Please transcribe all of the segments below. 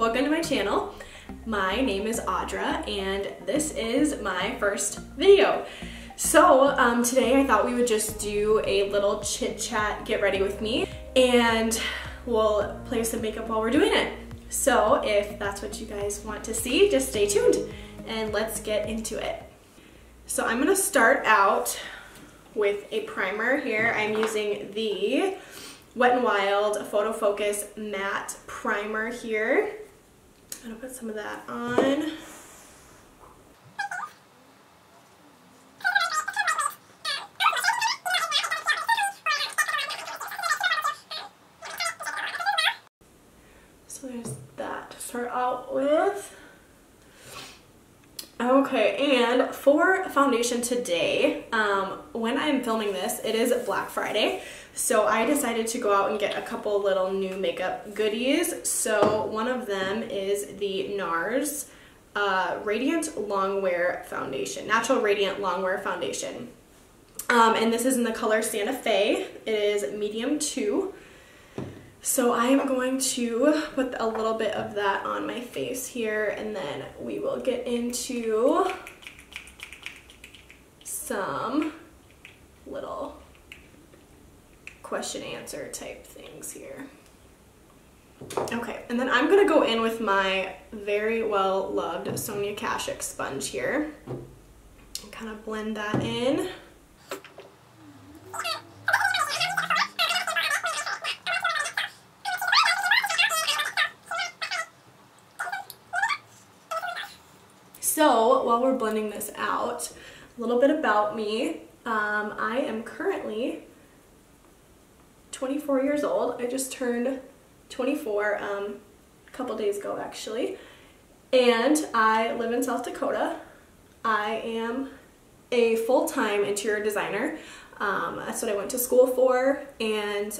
welcome to my channel. My name is Audra and this is my first video. So today I thought we would just do a little chit chat, get ready with me, and we'll play with some makeup while we're doing it. So if that's what you guys want to see, just stay tuned and let's get into it. So I'm gonna start out with a primer here. I'm using the Wet n Wild Photo Focus Matte Primer here. I'm gonna put some of that on. So there's that to start out with. Okay, and for foundation today, when I'm filming this, it is Black Friday, so I decided to go out and get a couple little new makeup goodies. So one of them is the NARS Radiant Longwear Foundation, Natural Radiant Longwear Foundation. And this is in the color Santa Fe. It is medium 2. So I am going to put a little bit of that on my face here, and then we will get into some little question answer type things here. Okay, and then I'm gonna go in with my very well loved Sonia Kashuk sponge here and kind of blend that in. So while we're blending this out, a little bit about me. I am currently 24 years old. I just turned 24 a couple days ago actually, and I live in South Dakota. I am a full-time interior designer. That's what I went to school for, and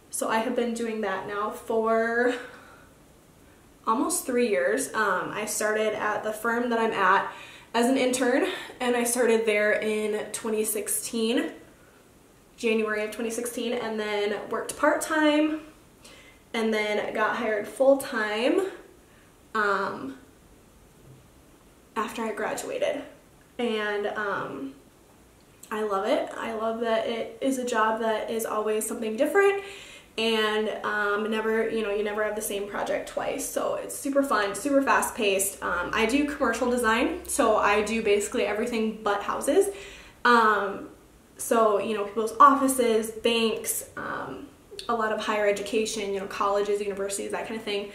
so I have been doing that now for almost 3 years. I started at the firm that I'm at as an intern, and I started there in 2016, January of 2016, and then worked part-time, and then got hired full-time after I graduated. And I love it. I love that it is a job that is always something different, and you never have the same project twice. So it's super fun, super fast paced. I do commercial design, so I do basically everything but houses. So, people's offices, banks, a lot of higher education, colleges, universities, that kind of thing.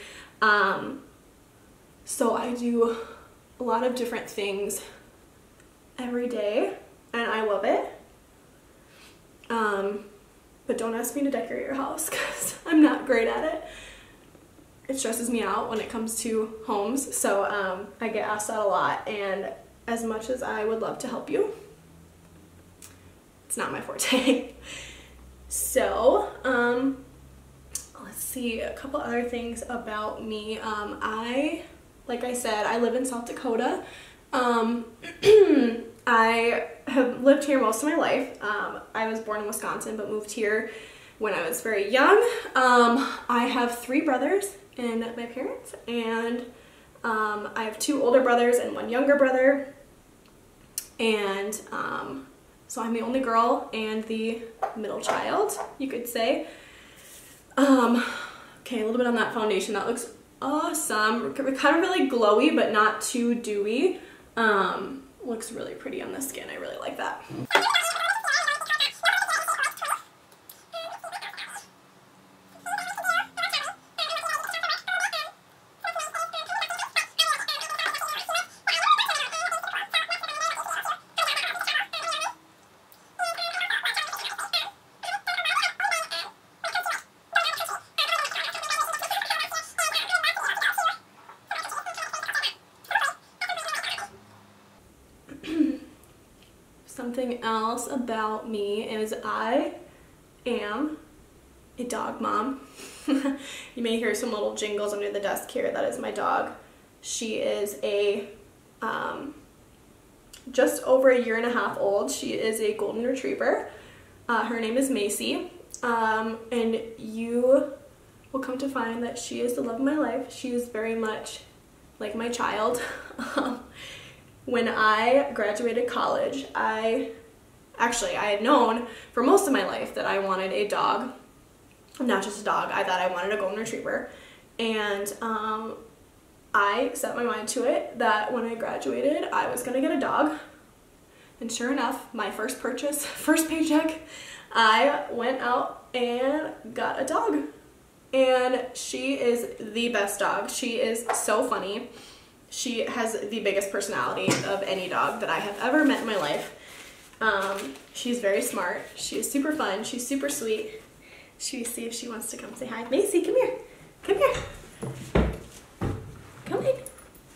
So I do a lot of different things every day, and I love it. But don't ask me to decorate your house because I'm not great at it. It stresses me out when it comes to homes, so I get asked that a lot, and as much as I would love to help you, it's not my forte. So, let's see, a couple other things about me. Like I said, I live in South Dakota. I have lived here most of my life. I was born in Wisconsin but moved here when I was very young. I have 3 brothers and my parents, and I have 2 older brothers and 1 younger brother, and so I'm the only girl and the middle child, you could say. Okay, a little bit on that foundation. That looks awesome. Kind of really glowy but not too dewy. Looks really pretty on the skin. I really like that. Something else about me is I am a dog mom. You may hear some little jingles under the desk here. That is my dog. She is a just over 1.5 years old. She is a golden retriever. Her name is Macy, and you will come to find that she is the love of my life. She is very much like my child. When I graduated college, I had known for most of my life that I wanted a dog. Not just a dog, I thought I wanted a golden retriever. And I set my mind to it that when I graduated, I was gonna get a dog. And sure enough, my first purchase, first paycheck, I went out and got a dog. And she is the best dog. She is so funny. She has the biggest personality of any dog that I have ever met in my life. She's very smart. She is super fun. She's super sweet. Should we see if she wants to come say hi? Macy, come here. Come here. Come in.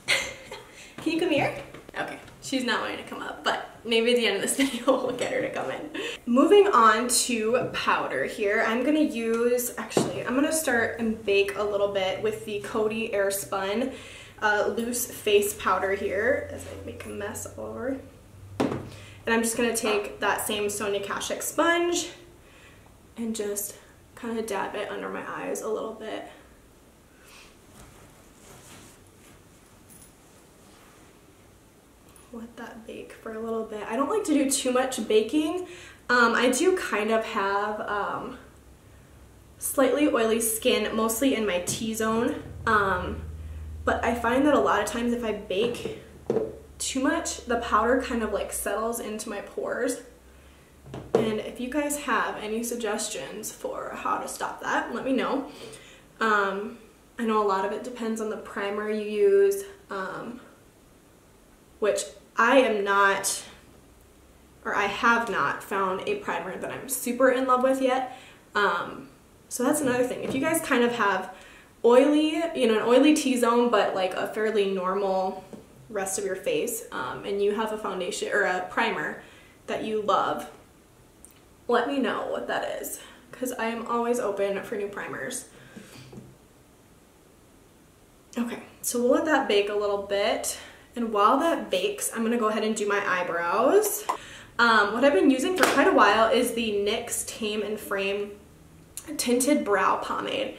Can you come here? Okay, she's not wanting to come up, but maybe at the end of this video we'll get her to come in. Moving on to powder here, I'm gonna start and bake a little bit with the Coty Airspun loose face powder here as I make a mess all over. And I'm just gonna take that same Sonia Kashuk sponge and just kind of dab it under my eyes a little bit. Let that bake for a little bit. I don't like to do too much baking. I do kind of have slightly oily skin, mostly in my T-zone. But I find that a lot of times if I bake too much, the powder kind of like settles into my pores. And if you guys have any suggestions for how to stop that, let me know. I know a lot of it depends on the primer you use, which I am not, or I have not found a primer that I'm super in love with yet. So that's another thing. If you guys kind of have oily, an oily T-zone, but like a fairly normal rest of your face, and you have a foundation or a primer that you love, let me know what that is, because I am always open for new primers. Okay, so we'll let that bake a little bit. And while that bakes, I'm gonna go ahead and do my eyebrows. What I've been using for quite a while is the NYX Tame and Frame Tinted Brow Pomade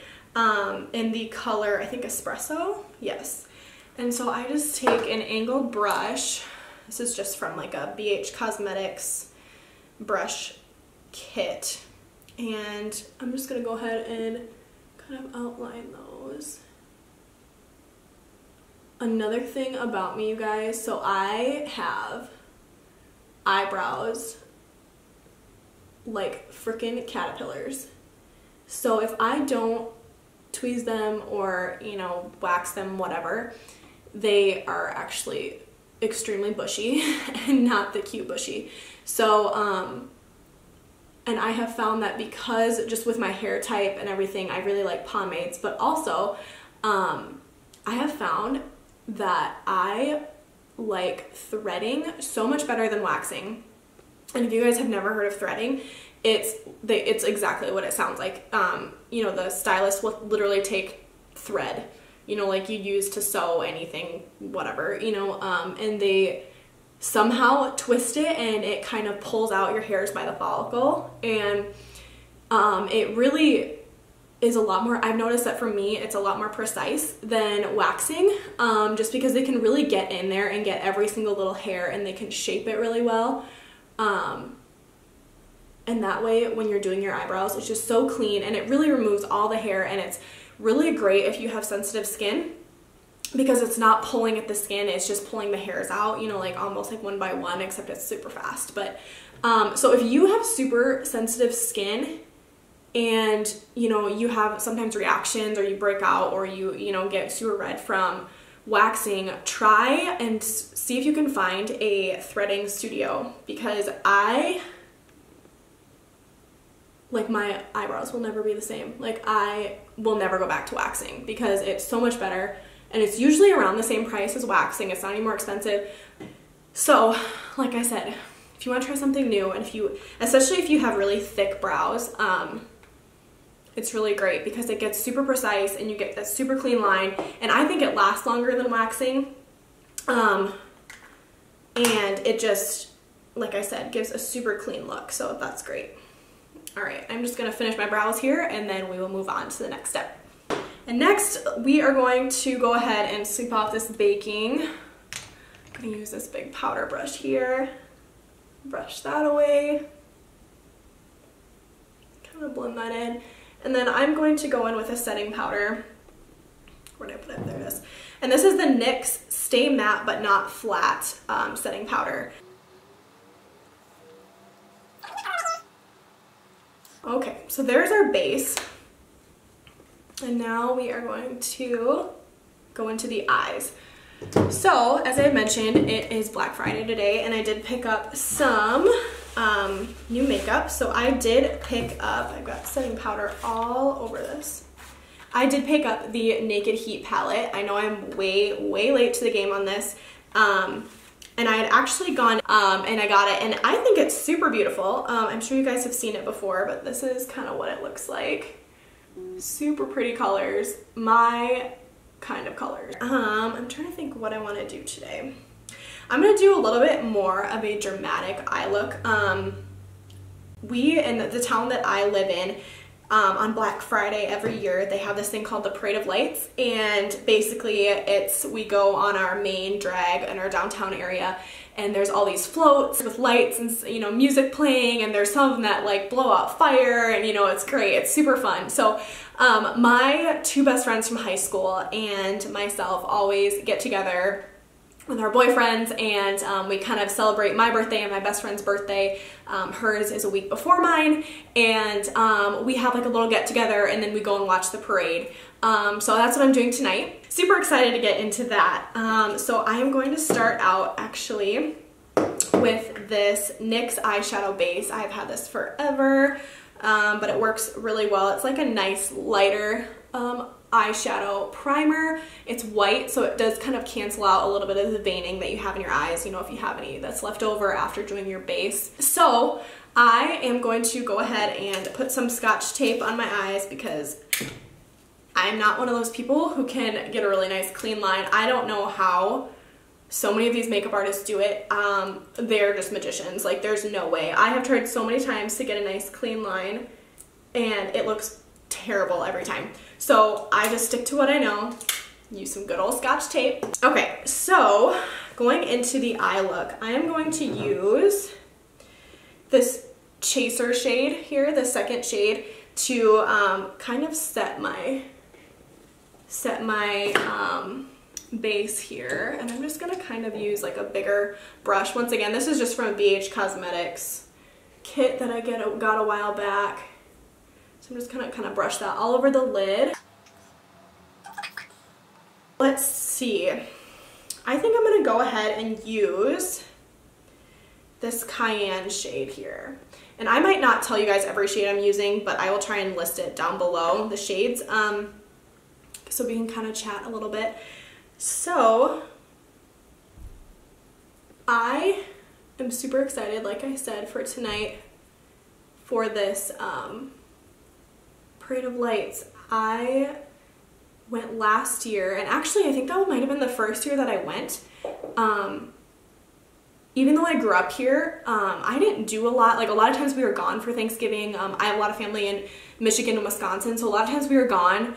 in the color, I think, Espresso. Yes. And so I just take an angled brush. This is just from like a BH Cosmetics brush kit. And I'm just gonna go ahead and kind of outline those. Another thing about me, you guys, so I have eyebrows like freaking caterpillars. So if I don't tweeze them or, wax them, whatever, they are actually extremely bushy and not the cute bushy. So, and I have found that because just with my hair type and everything, I really like pomades, but also, I have found that I like threading so much better than waxing. And if you guys have never heard of threading, it's exactly what it sounds like. The stylist will literally take thread, like you use to sew anything, whatever, and they somehow twist it and it kind of pulls out your hairs by the follicle. And it really is a lot more, I've noticed that for me, it's a lot more precise than waxing, just because they can really get in there and get every single little hair and they can shape it really well. And that way, when you're doing your eyebrows, it's just so clean and it really removes all the hair, and it's really great if you have sensitive skin because it's not pulling at the skin, it's just pulling the hairs out, like almost like one by one, except it's super fast. But, so if you have super sensitive skin, and you have sometimes reactions or you break out or you get super red from waxing, try and see if you can find a threading studio, because my eyebrows will never be the same. Like, I will never go back to waxing because it's so much better, and it's usually around the same price as waxing. It's not any more expensive. So like I said, if you want to try something new, and especially if you have really thick brows, it's really great because it gets super precise and you get that super clean line, and I think it lasts longer than waxing, and it just, like I said, gives a super clean look, so that's great. All right, I'm just gonna finish my brows here and then we will move on to the next step. And next, we are going to go ahead and sweep off this baking. I'm gonna use this big powder brush here. Brush that away. Kind of blend that in. And then I'm going to go in with a setting powder. Where did I put it? There it is. And this is the NYX Stay Matte But Not Flat setting powder. Okay, so there's our base. And now we are going to go into the eyes. So, as I had mentioned, it is Black Friday today, and I did pick up some new makeup. So I did pick up, I've got setting powder all over this. I did pick up the Naked Heat palette. I know I'm way late to the game on this. And I had actually gone and I got it, and I think it's super beautiful. I'm sure you guys have seen it before, but this is kind of what it looks like. Super pretty colors, my kind of colors. I'm trying to think what I want to do today. I'm going to do a little bit more of a dramatic eye look. We, in the town that I live in, on Black Friday every year, they have this thing called the Parade of Lights, and basically we go on our main drag in our downtown area, and there's all these floats with lights and, you know, music playing, and there's some of them that like blow out fire, and you know, it's great, it's super fun. So my two best friends from high school and myself always get together with our boyfriends, and we kind of celebrate my birthday and my best friend's birthday. Hers is a week before mine, and we have like a little get together, and then we go and watch the parade. So that's what I'm doing tonight. Super excited to get into that. So I am going to start out actually with this NYX eyeshadow base. I've had this forever, but it works really well. It's like a nice lighter eyeshadow primer. It's white, so it does kind of cancel out a little bit of the veining that you have in your eyes, you know, if you have any that's left over after doing your base. So I am going to go ahead and put some Scotch tape on my eyes because I'm not one of those people who can get a really nice clean line. I don't know how so many of these makeup artists do it. They're just magicians. Like, there's no way. I have tried so many times to get a nice clean line, and it looks terrible every time. So I just stick to what I know, use some good old Scotch tape. Okay, so going into the eye look, I am going to use this Chaser shade here, the second shade, to kind of set my base here. And I'm just gonna kind of use like a bigger brush. Once again, this is just from a BH Cosmetics kit that I got a while back. So I'm just gonna kind of brush that all over the lid. Let's see. I think I'm gonna go ahead and use this Cayenne shade here. And I might not tell you guys every shade I'm using, but I will try and list it down below, the shades, so we can kind of chat a little bit. So I am super excited, like I said, for tonight for this Parade of Lights. I went last year, and actually I think that might have been the first year that I went. Even though I grew up here, I didn't do a lot. Like, a lot of times we were gone for Thanksgiving. I have a lot of family in Michigan and Wisconsin, so a lot of times we were gone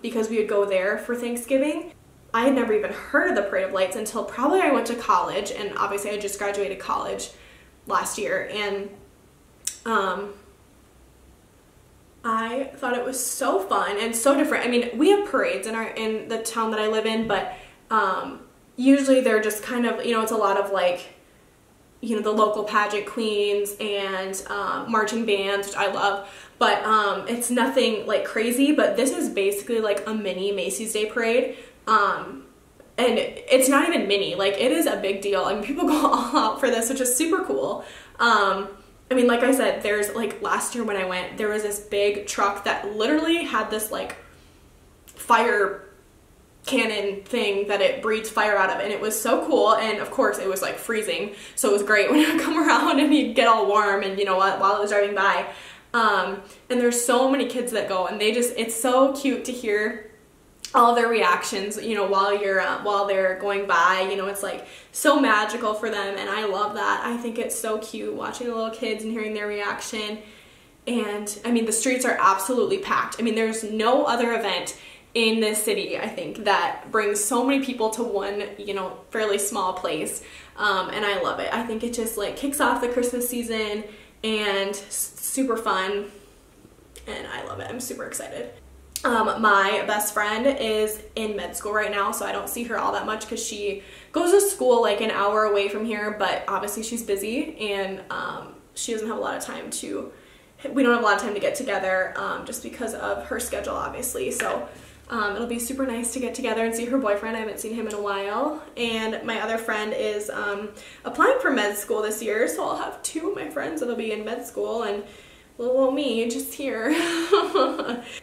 because we would go there for Thanksgiving. I had never even heard of the Parade of Lights until probably I went to college, and obviously I just graduated college last year, and I thought it was so fun and so different. I mean, we have parades in the town that I live in, but usually they're just kind of, you know, it's a lot of like, you know, the local pageant queens and marching bands, which I love, but it's nothing like crazy. But this is basically like a mini Macy's Day Parade, and it's not even mini, like it is a big deal. I mean, people go all out for this, which is super cool. I mean, like I said, there's like last year when I went, there was this big truck that literally had this like fire cannon thing that it breathes fire out of, and it was so cool. And of course it was like freezing, so it was great when you come around and you get all warm, and you know what, while it was driving by. And there's so many kids that go, and it's so cute to hear all their reactions, you know, while they're going by. You know, it's like so magical for them, and I love that. I think it's so cute watching the little kids and hearing their reaction. And I mean, the streets are absolutely packed. I mean, there's no other event in this city, I think, that brings so many people to one, you know, fairly small place. And I love it. I think it just like kicks off the Christmas season and super fun. And I love it. I'm super excited. My best friend is in med school right now, so I don't see her all that much because she goes to school like an hour away from here, but obviously she's busy and she doesn't have a lot of time to, we don't have a lot of time to get together just because of her schedule, obviously. So it'll be super nice to get together and see her boyfriend. I haven't seen him in a while. And my other friend is applying for med school this year, so I'll have two of my friends that'll be in med school, and little old me just here.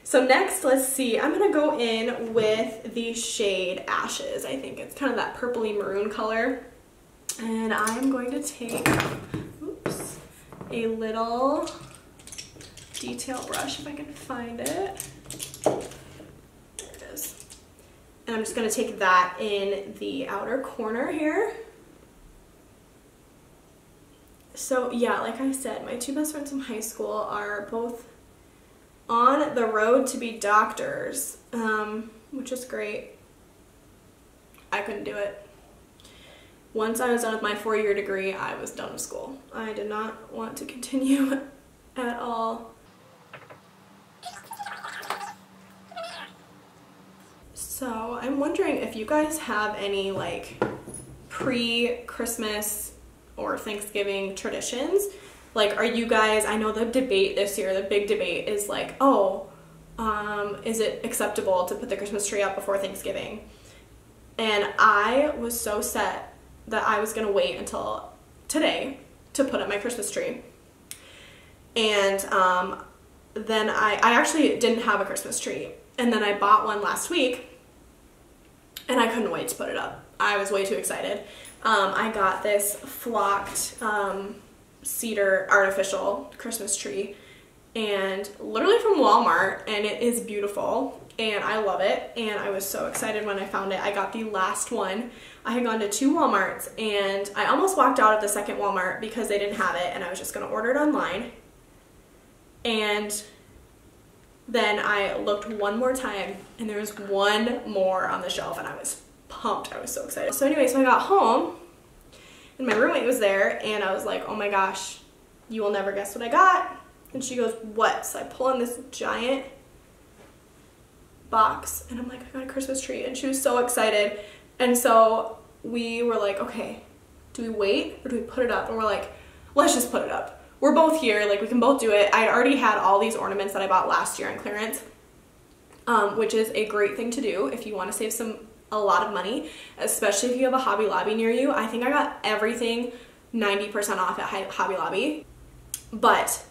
So next, let's see, I'm gonna go in with the shade Ashes. I think it's kind of that purpley maroon color. And I'm going to take, oops, a little detail brush if I can find it. There it is. And I'm just gonna take that in the outer corner here. So yeah, like I said, my two best friends from high school are both on the road to be doctors, which is great. I couldn't do it. Once I was done with my 4-year degree, I was done with school. I did not want to continue at all. So I'm wondering if you guys have any like pre-Christmas or Thanksgiving traditions. Like, are you guys, I know the debate this year, the big debate is like, oh, is it acceptable to put the Christmas tree up before Thanksgiving? And I was so set that I was gonna wait until today to put up my Christmas tree. And then I actually didn't have a Christmas tree. And then I bought one last week and I couldn't wait to put it up. I was way too excited. I got this flocked cedar artificial Christmas tree, and literally from Walmart, and it is beautiful and I love it, and I was so excited when I found it. I got the last one. I had gone to 2 Walmarts and I almost walked out of the second Walmart because they didn't have it and I was just gonna order it online. And then I looked one more time and there was one more on the shelf and I was pumped. I was so excited. So anyway, so I got home and my roommate was there and I was like, oh my gosh, you will never guess what I got. And she goes, what? So I pull on this giant box and I'm like, I got a Christmas tree. And she was so excited. And so we were like, okay, do we wait or do we put it up? And we're like, let's just put it up. We're both here, like we can both do it. I already had all these ornaments that I bought last year on clearance, which is a great thing to do if you want to save a lot of money, especially if you have a Hobby Lobby near you. I think I got everything 90% off at Hobby Lobby. But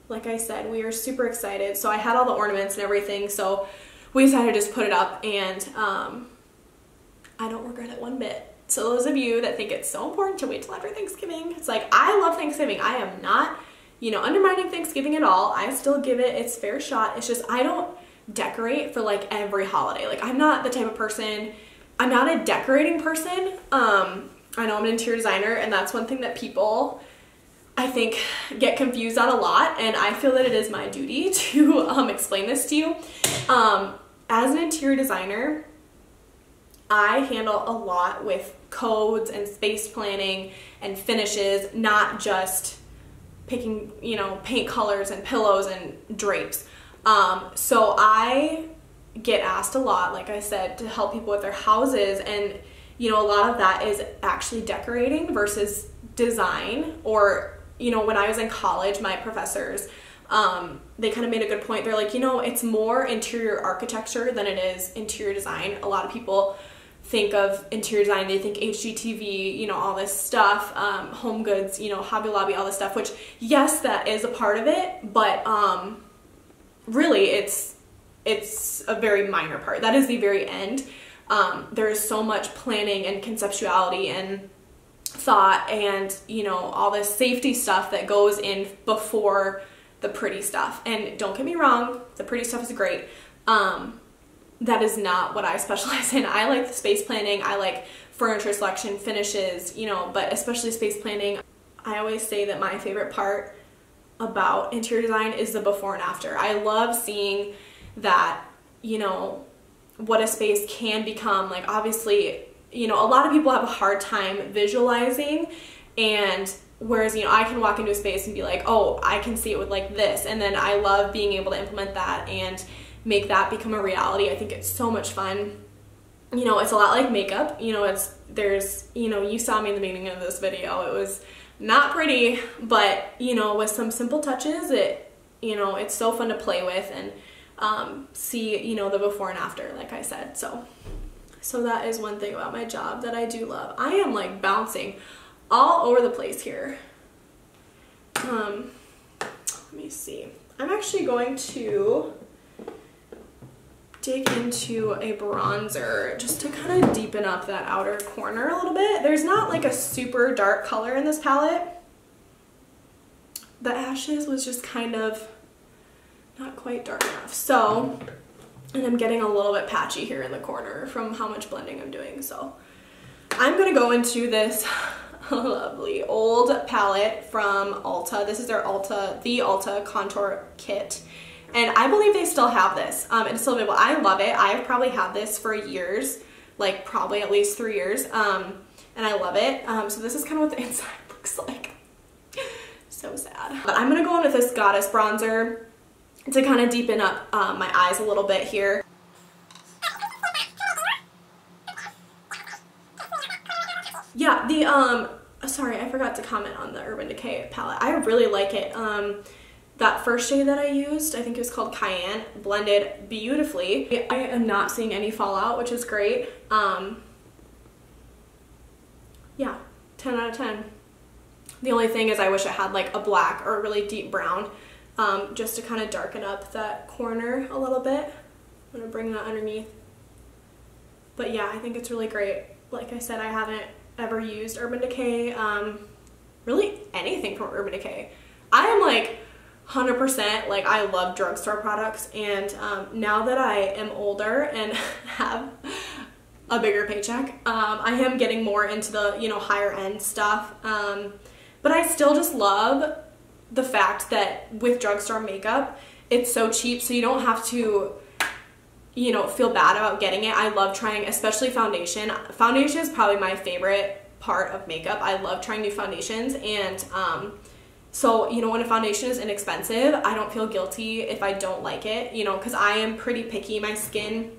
like I said, we are super excited. So I had all the ornaments and everything, so we decided to just put it up, and I don't regret it one bit. So those of you that think it's so important to wait till after Thanksgiving, it's like, I love Thanksgiving. I am not, you know, undermining Thanksgiving at all. I still give it its fair shot. It's just I don't decorate for like every holiday. Like, I'm not the type of person, I'm not a decorating person. I know I'm an interior designer, and that's one thing that people, I think, get confused on a lot, and I feel that it is my duty to explain this to you. As an interior designer, I handle a lot with codes and space planning and finishes, not just picking, you know, paint colors and pillows and drapes. So I get asked a lot, like I said, to help people with their houses, and you know, a lot of that is actually decorating versus design. Or, you know, when I was in college, my professors, they kind of made a good point. They're like, you know, it's more interior architecture than it is interior design. A lot of people think of interior design, they think HGTV, you know, all this stuff, Home Goods, you know, Hobby Lobby, all this stuff, which yes, that is a part of it, but really it's a very minor part. That is the very end. There is so much planning and conceptuality and thought and, you know, all this safety stuff that goes in before the pretty stuff. And don't get me wrong, the pretty stuff is great. That is not what I specialize in. I like the space planning, I like furniture selection, finishes, you know, but especially space planning. I always say that my favorite part about interior design is the before and after. I love seeing that, you know, what a space can become. Like, obviously, you know, a lot of people have a hard time visualizing, and whereas, you know, I can walk into a space and be like, oh, I can see it with like this, and then I love being able to implement that and make that become a reality. I think it's so much fun. You know, it's a lot like makeup. You know, you know, you saw me in the beginning of this video. It was not pretty, but, you know, with some simple touches, you know, it's so fun to play with and see, you know, the before and after, like I said. So that is one thing about my job that I do love. I am like bouncing all over the place here. Let me see. I'm actually going to dig into a bronzer just to kind of deepen up that outer corner a little bit. There's not like a super dark color in this palette. The Ashes was just kind of not quite dark enough. So, and I'm getting a little bit patchy here in the corner from how much blending I'm doing. So I'm gonna go into this lovely old palette from Ulta. This is their the Ulta Contour Kit. And I believe they still have this. It's still available. I love it. I've probably had this for years, like probably at least 3 years. And I love it. So this is kind of what the inside looks like. So sad. But I'm gonna go in with this Goddess bronzer to kind of deepen up my eyes a little bit here. Yeah, sorry, I forgot to comment on the Urban Decay palette. I really like it. That first shade that I used, I think it was called Cayenne, blended beautifully. I am not seeing any fallout, which is great. Yeah, 10 out of 10. The only thing is I wish it had like a black or a really deep brown, just to kind of darken up that corner a little bit. I'm gonna bring that underneath. But yeah, I think it's really great. Like I said, I haven't ever used Urban Decay, really anything from Urban Decay. I am like 100% like, I love drugstore products, and now that I am older and have a bigger paycheck, I am getting more into the, you know, higher end stuff, but I still just love the fact that with drugstore makeup, it's so cheap, so you don't have to, you know, feel bad about getting it. I love trying, especially foundation. Foundation is probably my favorite part of makeup. I love trying new foundations, and so, you know, when a foundation is inexpensive, I don't feel guilty if I don't like it, you know, because I am pretty picky. My skin,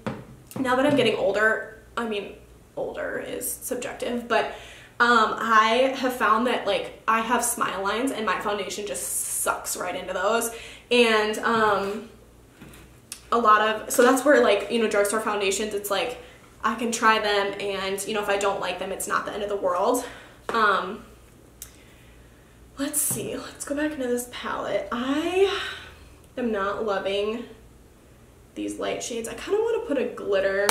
now that I'm getting older, I mean, older is subjective, but I have found that, like, I have smile lines and my foundation just sucks right into those. And so that's where, like, you know, drugstore foundations, it's like I can try them, and, you know, if I don't like them, it's not the end of the world. Let's see, let's go back into this palette. I am not loving these light shades. I kind of want to put a glitter,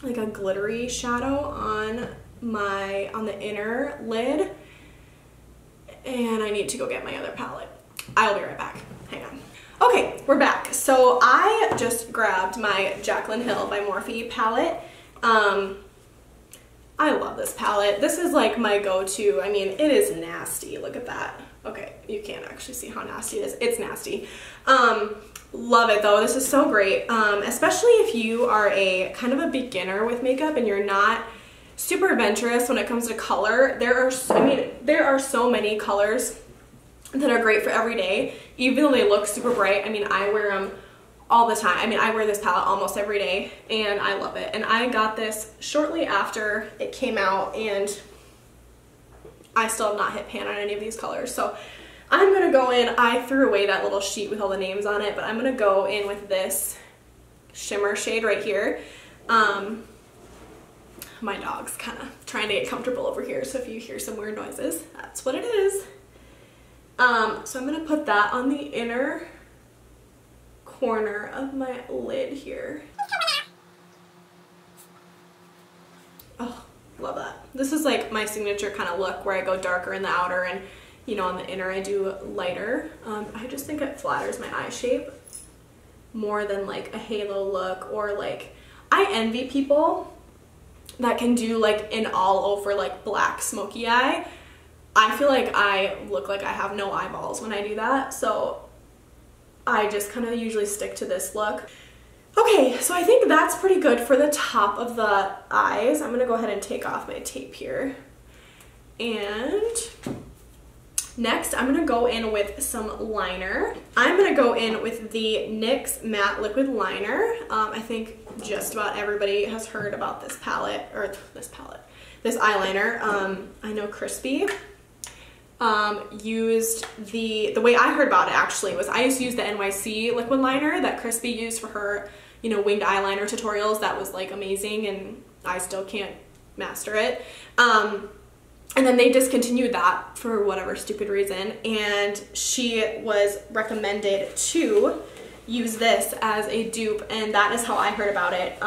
like a glittery shadow on the inner lid, and I need to go get my other palette. I'll be right back. Hang on. Okay, we're back. So I just grabbed my Jaclyn Hill by Morphe palette. I love this palette. This is like my go-to. I mean, it is nasty. Look at that. Okay, you can't actually see how nasty it is. It's nasty. Love it though. This is so great. Especially if you are a kind of a beginner with makeup and you're not super adventurous when it comes to color. There are so many colors that are great for every day, even though they look super bright. I mean, I wear them all the time. I mean, I wear this palette almost every day, and I love it. And I got this shortly after it came out, and I still have not hit pan on any of these colors. So I'm gonna go in, I threw away that little sheet with all the names on it, but I'm gonna go in with this shimmer shade right here. My dog's kind of trying to get comfortable over here, so if you hear some weird noises, that's what it is. So I'm gonna put that on the inner corner of my lid here. Oh, love that. This is like my signature kind of look where I go darker in the outer, and, you know, on the inner I do lighter. I just think it flatters my eye shape more than like a halo look, or like, I envy people that can do like an all over like black smoky eye. I feel like I look like I have no eyeballs when I do that, so I just kind of usually stick to this look. Okay, so I think that's pretty good for the top of the eyes. I'm gonna go ahead and take off my tape here. And next, I'm gonna go in with some liner. I'm gonna go in with the NYX Matte Liquid Liner. I think just about everybody has heard about this palette, or this eyeliner. I know Crispy used the way I heard about it actually was I used to use the NYC liquid liner that Crispy used for her, you know, winged eyeliner tutorials. That was like amazing, and I still can't master it. And then they discontinued that for whatever stupid reason, and she was recommended to use this as a dupe, and that is how I heard about it.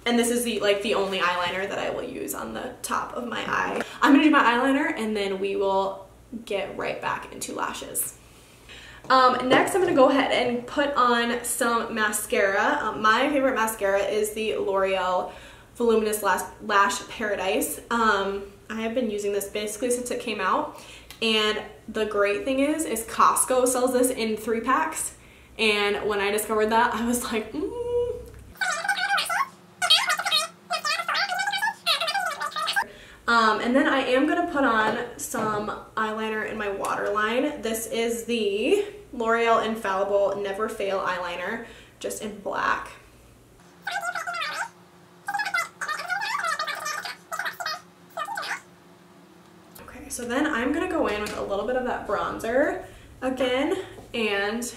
And this is the only eyeliner that I will use on the top of my eye. I'm gonna do my eyeliner and then we will get right back into lashes. Next, I'm gonna go ahead and put on some mascara. My favorite mascara is the L'Oreal Voluminous Lash Paradise. I have been using this basically since it came out, and the great thing is Costco sells this in 3-packs, and when I discovered that, I was like, And then I am going to put on some eyeliner in my waterline. This is the L'Oreal Infallible Never Fail eyeliner, just in black. Okay, so then I'm going to go in with a little bit of that bronzer again and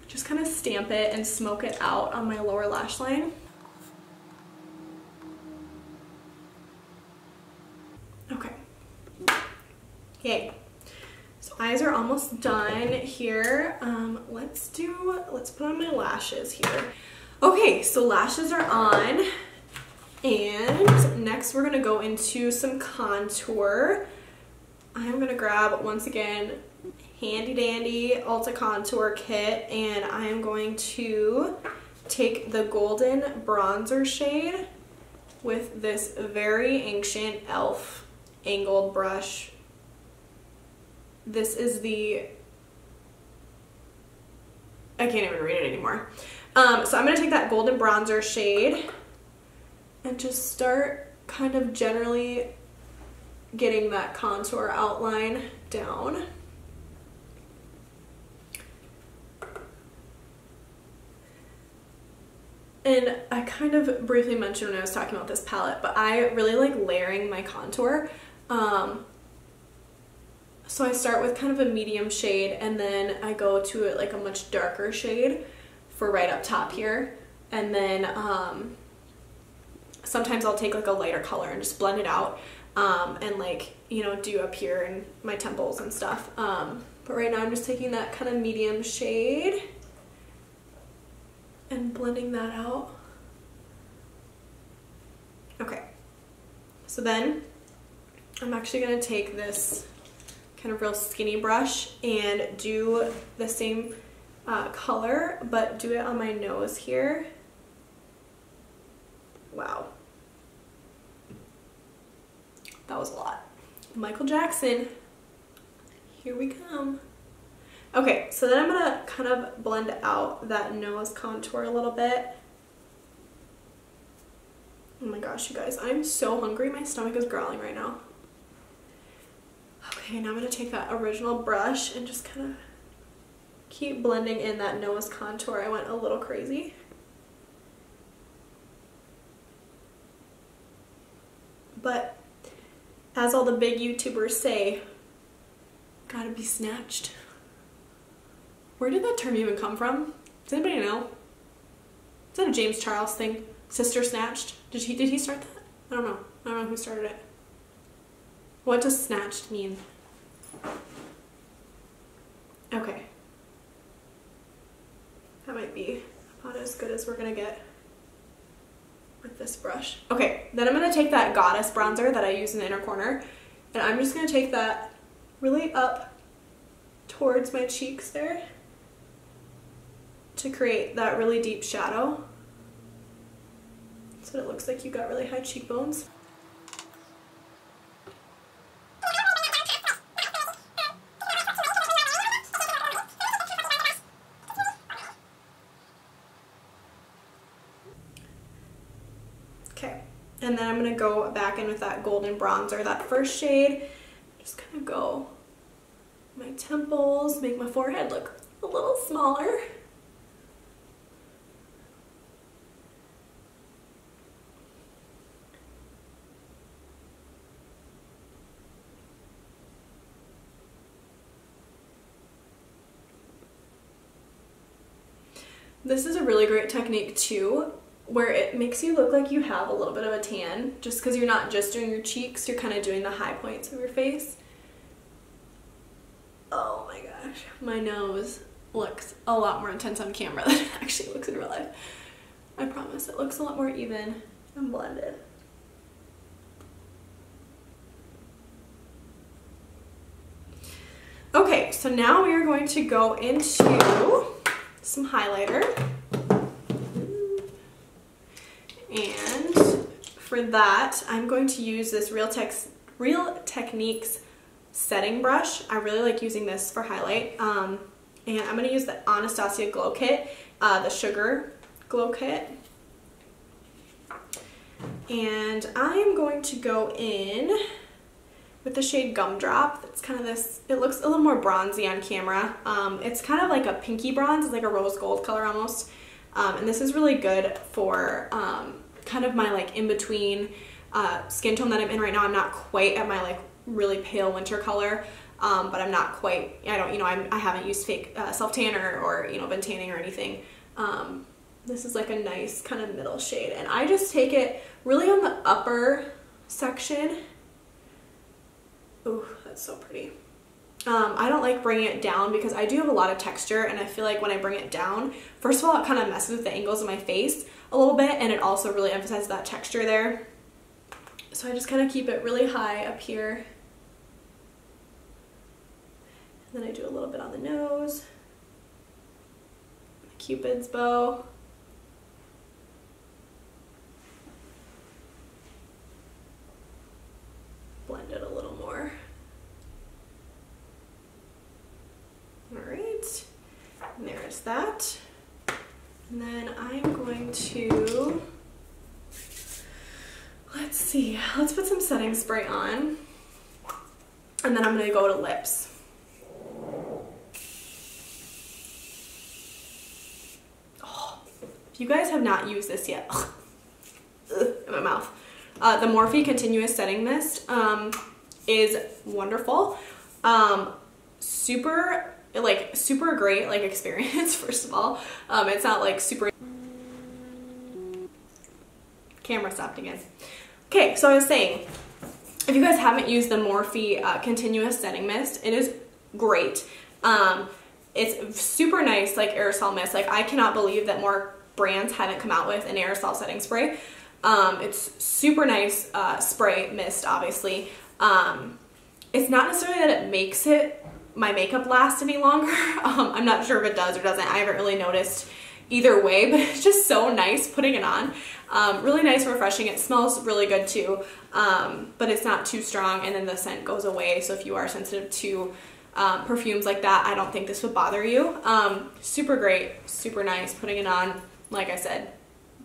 just kind of stamp it and smoke it out on my lower lash line. Okay. Yay. So eyes are almost done here. Let's put on my lashes here. Okay, so lashes are on, and next we're gonna go into some contour. I'm gonna grab, once again, handy dandy Ulta Contour Kit, and I am going to take the golden bronzer shade with this very ancient e.l.f. angled brush. This is the, I can't even read it anymore. So I'm gonna take that golden bronzer shade and just start kind of generally getting that contour outline down. And I kind of briefly mentioned when I was talking about this palette, but I really like layering my contour. So I start with kind of a medium shade, and then I go to like a much darker shade for right up top here. And then sometimes I'll take like a lighter color and just blend it out, and like, you know, do up here and my temples and stuff. But right now I'm just taking that kind of medium shade and blending that out. Okay, so then I'm actually gonna take this kind of real skinny brush and do the same color, but do it on my nose here. Wow, that was a lot. Michael Jackson, here we come. Okay, so then I'm gonna kind of blend out that nose contour a little bit. Oh my gosh, you guys, I'm so hungry. My stomach is growling right now. Okay, now I'm gonna take that original brush and just kind of keep blending in that nose contour. I went a little crazy. But as all the big YouTubers say, gotta be snatched. Where did that term even come from? Does anybody know? Is that a James Charles thing? Sister snatched? Did he start that? I don't know. I don't know who started it. What does snatched mean? Okay. That might be about as good as we're gonna get with this brush. Okay, then I'm gonna take that Goddess bronzer that I use in the inner corner, and I'm just gonna take that really up towards my cheeks there to create that really deep shadow, so it looks like you got really high cheekbones. And then I'm going to go back in with that golden bronzer, that first shade. Just kind of go my temples, make my forehead look a little smaller. This is a really great technique too, where it makes you look like you have a little bit of a tan, just because you're not just doing your cheeks, you're kind of doing the high points of your face. Oh my gosh, my nose looks a lot more intense on camera than it actually looks in real life. I promise, it looks a lot more even and blended. Okay, so now we are going to go into some highlighter. And for that, I'm going to use this Real Techniques setting brush. I really like using this for highlight. And I'm going to use the Anastasia Glow Kit, the Sugar Glow Kit. And I am going to go in with the shade Gumdrop. It's kind of this, it looks a little more bronzy on camera. It's kind of like a pinky bronze, it's like a rose gold color almost. And this is really good for kind of my like in-between skin tone that I'm in right now. I'm not quite at my like really pale winter color, but I'm not quite, I haven't used fake self-tanner or, been tanning or anything. This is like a nice kind of middle shade. And I just take it really on the upper section. Ooh, that's so pretty. I don't like bringing it down because I do have a lot of texture, and I feel like when I bring it down, first of all, it kind of messes with the angles of my face a little bit, and it also really emphasizes that texture there. So I just kind of keep it really high up here. And then I do a little bit on the nose, Cupid's bow. Blend it a little more. Alright, and there's that. And then I'm going to, let's put some setting spray on. And then I'm going to go to lips. Oh, if you guys have not used this yet, in my mouth. The Morphe Continuous Setting Mist is wonderful. Super great like experience, first of all. It's not like super... Camera stopped again. Okay, so I was saying, if you guys haven't used the Morphe Continuous Setting Mist, it is great. It's super nice, like aerosol mist. Like, I cannot believe that more brands haven't come out with an aerosol setting spray. It's super nice spray mist, obviously. It's not necessarily that it makes my makeup last any longer. I'm not sure if it does or doesn't. I haven't really noticed either way, but it's just so nice putting it on. Really nice and refreshing. It smells really good too, but it's not too strong, and then the scent goes away. So if you are sensitive to perfumes like that, I don't think this would bother you. Super great, super nice putting it on. Like I said,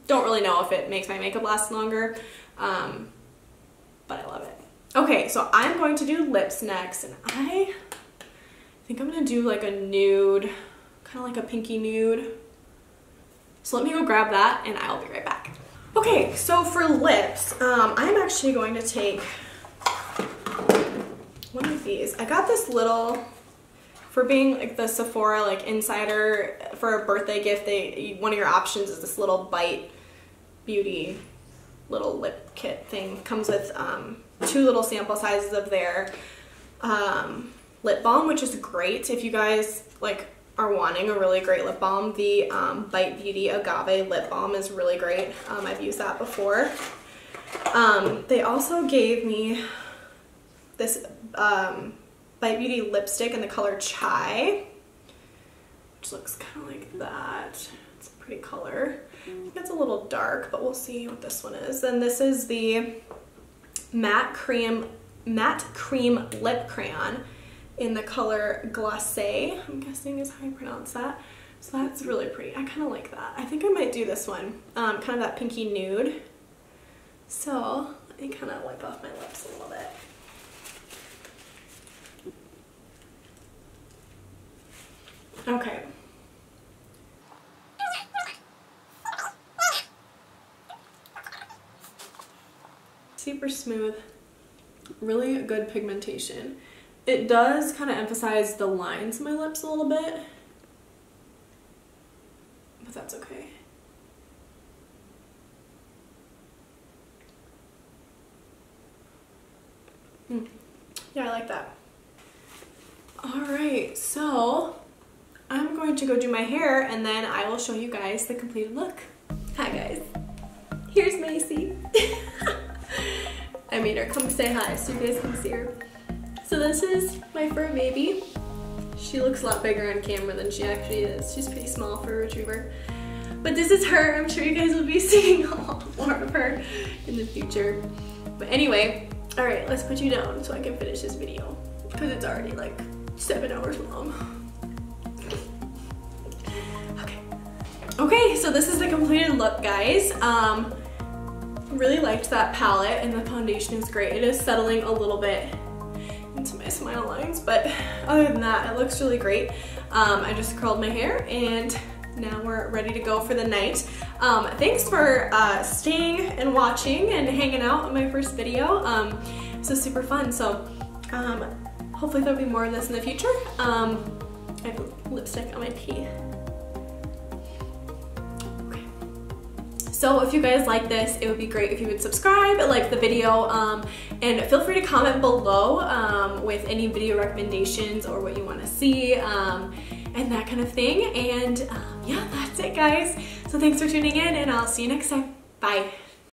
don't really know if it makes my makeup last longer, but I love it. Okay, so I'm going to do lips next, and I think I'm going to do like a nude, kind of like a pinky nude. So let me go grab that, and I'll be right back. Okay, so for lips, I'm actually going to take one of these. I got this little, for being like the Sephora like insider for a birthday gift, one of your options is this little Bite Beauty little lip kit thing. Comes with 2 little sample sizes of their lip balm, which is great if you guys like are wanting a really great lip balm. The Bite Beauty Agave lip balm is really great. I've used that before. They also gave me this Bite Beauty lipstick in the color Chai, which looks kind of like that. It's a pretty color. I think it's a little dark, but we'll see what this one is. Then this is the matte cream lip crayon in the color Glacé, I'm guessing is how you pronounce that. So that's really pretty. I kind of like that. I think I might do this one, kind of that pinky nude. So let me kind of wipe off my lips a little bit. Okay. Super smooth, really good pigmentation. It does kind of emphasize the lines in my lips a little bit, but that's okay. Yeah, I like that. All right, so I'm going to go do my hair and then I will show you guys the completed look. Hi guys, here's Macy. I made her come say hi so you guys can see her. So this is my fur baby. She looks a lot bigger on camera than she actually is. She's pretty small for a retriever. But this is her. I'm sure you guys will be seeing a lot more of her in the future. But anyway, all right, let's put you down so I can finish this video because it's already like 7 hours long. Okay, so this is the completed look, guys. Really liked that palette and the foundation is great. It is settling a little bit into my smile lines, but other than that, it looks really great. I just curled my hair and now we're ready to go for the night. Thanks for staying and watching and hanging out on my first video. This was super fun, so hopefully there'll be more of this in the future. I have lipstick on my teeth. So if you guys like this, it would be great if you would subscribe, like the video, and feel free to comment below with any video recommendations or what you want to see, and that kind of thing. And yeah, that's it guys. So thanks for tuning in and I'll see you next time. Bye.